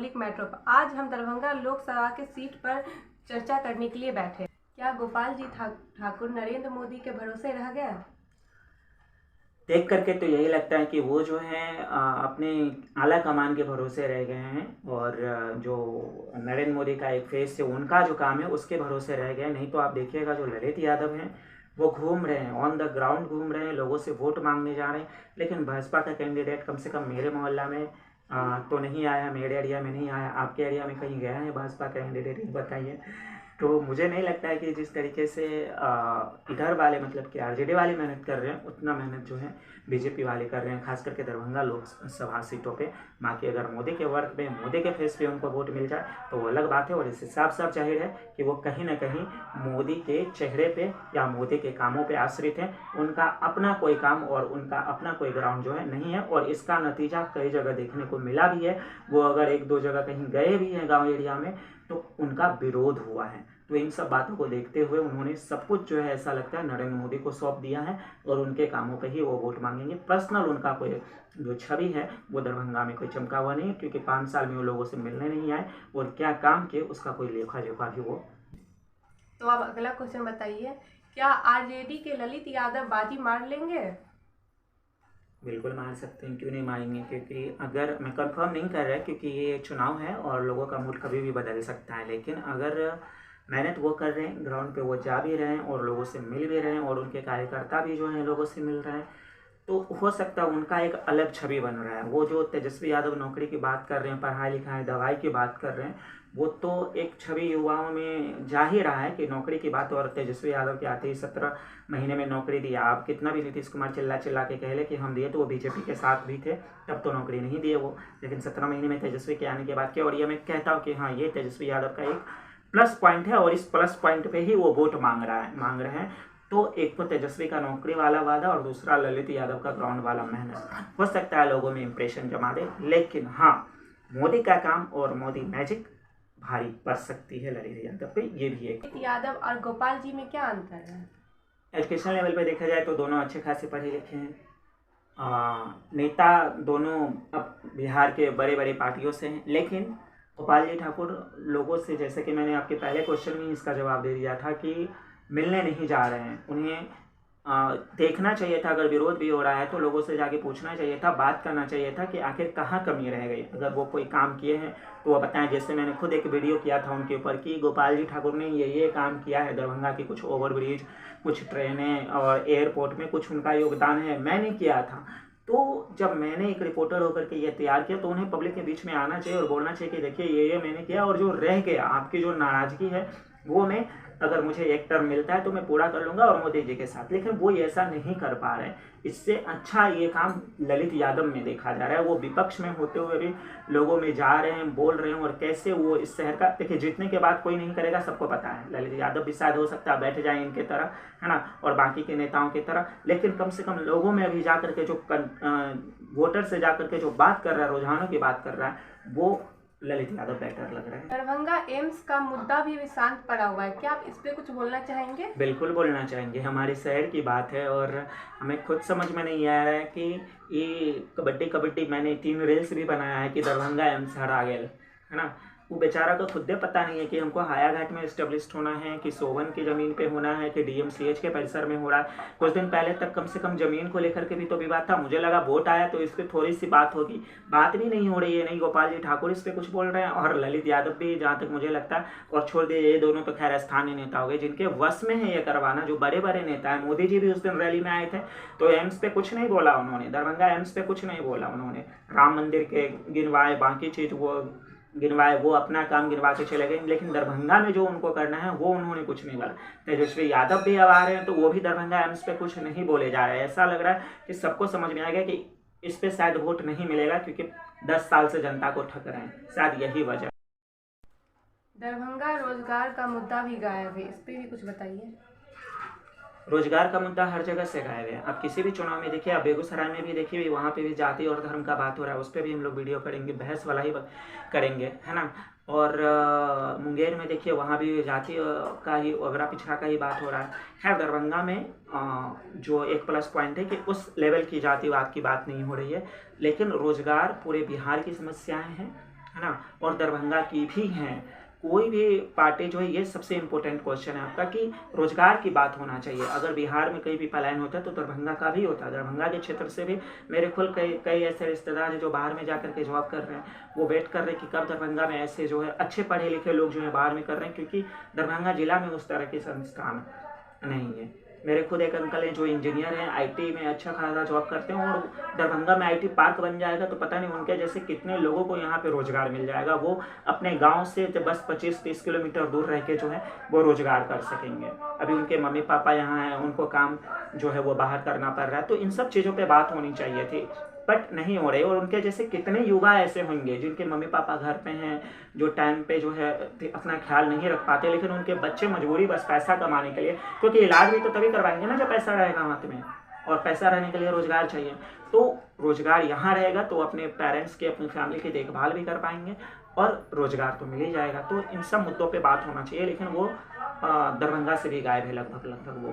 Public matter पर। आज हम दरभंगा लोकसभा के सीट पर चर्चा करने के लिए बैठे। क्या गोपाल जी ठाकुर नरेंद्र मोदी के भरोसे रह गए? देख करके तो यही लगता है कि वो जो है अपने आला कमान के भरोसे रह गए हैं और जो नरेंद्र मोदी का एक फेस है उनका जो काम है उसके भरोसे रह गए। नहीं तो आप देखिएगा जो ललित यादव हैं वो घूम रहे हैं, ऑन द ग्राउंड घूम रहे हैं, लोगों से वोट मांगने जा रहे हैं। लेकिन भाजपा का कैंडिडेट कम से कम मेरे मोहल्ला में तो नहीं आया, मेरे एरिया में नहीं आया। आपके एरिया में कहीं गया है भाजपा कैंडिडेट, ये बताइए। तो मुझे नहीं लगता है कि जिस तरीके से इधर वाले मतलब कि आरजेडी वाले मेहनत कर रहे हैं उतना मेहनत जो है बीजेपी वाले कर रहे हैं, खास करके दरभंगा लोकसभा सीटों पे। बाकी अगर मोदी के वर्क पे, मोदी के फेस पे उनको वोट मिल जाए तो वो अलग बात है। और इससे साफ साफ जाहिर है कि वो कहीं ना कहीं मोदी के चेहरे पे या मोदी के कामों पे आश्रित हैं। उनका अपना कोई काम और उनका अपना कोई ग्राउंड जो है नहीं है, और इसका नतीजा कई जगह देखने को मिला भी है। वो अगर एक दो जगह कहीं गए भी हैं गाँव एरिया में तो उनका विरोध हुआ है। तो इन सब बातों को देखते हुए उन्होंने सब कुछ जो है ऐसा लगता है नरेंद्र मोदी को सौंप दिया है और उनके कामों पे ही वो वोट मांगेंगे। पर्सनल उनका कोई जो छवि है वो दरभंगा में कोई चमका हुआ नहीं है, क्योंकि 5 साल में वो लोगों से मिलने नहीं आए और क्या काम किए उसका कोई लेखा जोखा भी वो। तो अब अगला क्वेश्चन बताइए, क्या आरजेडी के ललित यादव बाजी मार लेंगे? बिल्कुल मार सकते हैं, क्यों नहीं मारेंगे। क्योंकि अगर मैं कंफर्म नहीं कर रहा क्योंकि ये चुनाव है और लोगों का मूड कभी भी बदल सकता है, लेकिन अगर मेहनत वो कर रहे हैं, ग्राउंड पे वो जा भी रहे हैं और लोगों से मिल भी रहे हैं और उनके कार्यकर्ता भी जो हैं लोगों से मिल रहे हैं, तो हो सकता है उनका एक अलग छवि बन रहा है। वो जो तेजस्वी यादव नौकरी की बात कर रहे हैं, पढ़ाई लिखाई दवाई की बात कर रहे हैं, वो तो एक छवि युवाओं में जा ही रहा है कि नौकरी की बात। और तेजस्वी यादव के आते ही 17 महीने में नौकरी दिया। आप कितना भी नीतीश कुमार चिल्ला चिल्ला के कह ले कि हम दिए, तो वो बीजेपी के साथ भी थे तब तो नौकरी नहीं दिए वो, लेकिन 17 महीने में तेजस्वी के आने के बाद किया। और ये मैं कहता हूँ कि हाँ, ये तेजस्वी यादव का एक प्लस पॉइंट है और इस प्लस पॉइंट पे ही वो वोट मांग रहे हैं। तो एक तो तेजस्वी का नौकरी वाला वादा और दूसरा ललित यादव का ग्राउंड वाला मेहनत हो सकता है लोगों में इंप्रेशन जमा दे। लेकिन हाँ, मोदी का काम और मोदी मैजिक भारी पड़ सकती है ललित यादव पे, ये भी एक। यादव और गोपाल जी में क्या अंतर है? एजुकेशन लेवल पे देखा जाए तो दोनों अच्छे खासे पढ़े लिखे हैं। नेता दोनों अब बिहार के बड़े बड़े पार्टियों से हैं, लेकिन गोपाल जी ठाकुर लोगों से, जैसे कि मैंने आपके पहले क्वेश्चन में इसका जवाब दे दिया था कि मिलने नहीं जा रहे हैं। उन्हें देखना चाहिए था, अगर विरोध भी हो रहा है तो लोगों से जाके पूछना चाहिए था, बात करना चाहिए था कि आखिर कहाँ कमी रह गई। अगर वो कोई काम किए हैं तो वो बताएं। जैसे मैंने खुद एक वीडियो किया था उनके ऊपर कि गोपाल जी ठाकुर ने ये काम किया है, दरभंगा की कुछ ओवरब्रिज, कुछ ट्रेनें और एयरपोर्ट में कुछ उनका योगदान है, मैंने किया था। तो जब मैंने एक रिपोर्टर होकर के ये तैयार किया तो उन्हें पब्लिक के बीच में आना चाहिए और बोलना चाहिए कि देखिए ये मैंने किया, और जो रह गया, आपकी जो नाराजगी है वो मैं, अगर मुझे एक टर्म मिलता है तो मैं पूरा कर लूंगा और मोदी जी के साथ। लेकिन वो ऐसा नहीं कर पा रहे। इससे अच्छा ये काम ललित यादव में देखा जा रहा है। वो विपक्ष में होते हुए भी लोगों में जा रहे हैं, बोल रहे हैं, और कैसे वो इस शहर का, देखिए जीतने के बाद कोई नहीं करेगा, सबको पता है। ललित यादव भी शायद हो सकता है बैठ जाए इनके तरह, है ना, और बाकी के नेताओं की तरह, लेकिन कम से कम लोगों में अभी जाकर के जो वोटर से जाकर के जो बात कर रहा है, रुझानों की बात कर रहा है, वो ललित यादव बेटर लग रहा है। दरभंगा एम्स का मुद्दा भी शांत पड़ा हुआ है, क्या आप इस पे कुछ बोलना चाहेंगे? बिल्कुल बोलना चाहेंगे। हमारे शहर की बात है और हमें खुद समझ में नहीं आ रहा है कि ये कबड्डी मैंने 3 रील्स भी बनाया है कि दरभंगा एम्स हरा गया, है ना। वो बेचारा को खुद पता नहीं है कि हमको हायाघाट में इस्टेब्लिश्ड होना है, कि सोवन की ज़मीन पे होना है, कि डीएमसीएच के परिसर में हो रहा है। कुछ दिन पहले तक कम से कम ज़मीन को लेकर के भी तो विवाद था। मुझे लगा वोट आया तो इस पर थोड़ी सी बात होगी, बात भी नहीं हो रही है। नहीं गोपाल जी ठाकुर इस पर कुछ बोल रहे हैं और ललित यादव भी, जहाँ तक मुझे लगता है। और छोड़ दिए ये दोनों तो खैर स्थानीय नेता हो गए जिनके वश में है ये करवाना, जो बड़े बड़े नेता हैं। मोदी जी भी उस दिन रैली में आए थे तो एम्स पे कुछ नहीं बोला उन्होंने, दरभंगा एम्स पे कुछ नहीं बोला उन्होंने। राम मंदिर के गिनवाए, बाकी चीज़ वो गिनवाए, वो अपना काम गिनवा के चले गए। लेकिन दरभंगा में जो उनको करना है वो उन्होंने कुछ नहीं बोला। तेजस्वी यादव भी अब आ रहे हैं तो वो भी दरभंगा एम्स पे कुछ नहीं बोले जा रहे हैं। ऐसा लग रहा है कि सबको समझ में आ गया कि इस पे शायद वोट नहीं मिलेगा, क्योंकि 10 साल से जनता को ठग रहे हैं, शायद यही वजह। दरभंगा रोजगार का मुद्दा भी गायब है, इस पर भी कुछ बताइए। रोजगार का मुद्दा हर जगह से गायब है। आप किसी भी चुनाव में देखिए, आप बेगूसराय में भी देखिए, वहाँ पे भी जाति और धर्म का बात हो रहा है, उस पर भी हम लोग वीडियो करेंगे, बहस वाला ही करेंगे, है ना। और मुंगेर में देखिए, वहाँ भी जाति का ही, अगड़ा पिछड़ा का ही बात हो रहा है। खैर दरभंगा में जो एक प्लस पॉइंट है कि उस लेवल की जातिवाद की बात नहीं हो रही है, लेकिन रोजगार पूरे बिहार की समस्याएं हैं है ना, और दरभंगा की भी हैं, कोई भी पार्टी जो है, ये सबसे इम्पोर्टेंट क्वेश्चन है आपका कि रोजगार की बात होना चाहिए। अगर बिहार में कहीं भी पलायन होता है तो दरभंगा का भी होता है। दरभंगा के क्षेत्र से भी मेरे खुद कई कई ऐसे रिश्तेदार हैं जो बाहर में जाकर के जॉब कर रहे हैं, वो वेट कर रहे हैं कि कब दरभंगा में ऐसे जो है अच्छे पढ़े लिखे लोग जो है बाहर में कर रहे हैं, क्योंकि दरभंगा जिला में उस तरह के संस्थान नहीं है। मेरे खुद एक अंकल हैं जो इंजीनियर हैं, आईटी में अच्छा खासा जॉब करते हैं, और दरभंगा में आईटी पार्क बन जाएगा तो पता नहीं उनके जैसे कितने लोगों को यहाँ पे रोजगार मिल जाएगा। वो अपने गांव से बस 25-30 किलोमीटर दूर रह के जो है वो रोजगार कर सकेंगे। अभी उनके मम्मी पापा यहाँ हैं, उनको काम जो है वो बाहर करना पड़ रहा है, तो इन सब चीज़ों पर बात होनी चाहिए थी, बट नहीं हो रही। और उनके जैसे कितने युवा ऐसे होंगे जिनके मम्मी पापा घर पे हैं, जो टाइम पे जो है अपना ख्याल नहीं रख पाते, लेकिन उनके बच्चे मजबूरी बस पैसा कमाने के लिए, क्योंकि इलाज भी तो तभी करवाएंगे ना जब पैसा रहेगा हाथ में, और पैसा रहने के लिए रोजगार चाहिए। तो रोजगार यहाँ रहेगा तो अपने पेरेंट्स के, अपनी फैमिली की देखभाल भी कर पाएंगे, और रोजगार तो मिल ही जाएगा। तो इन सब मुद्दों पर बात होना चाहिए, लेकिन वो दरभंगा से भी गायब है लगभग वो।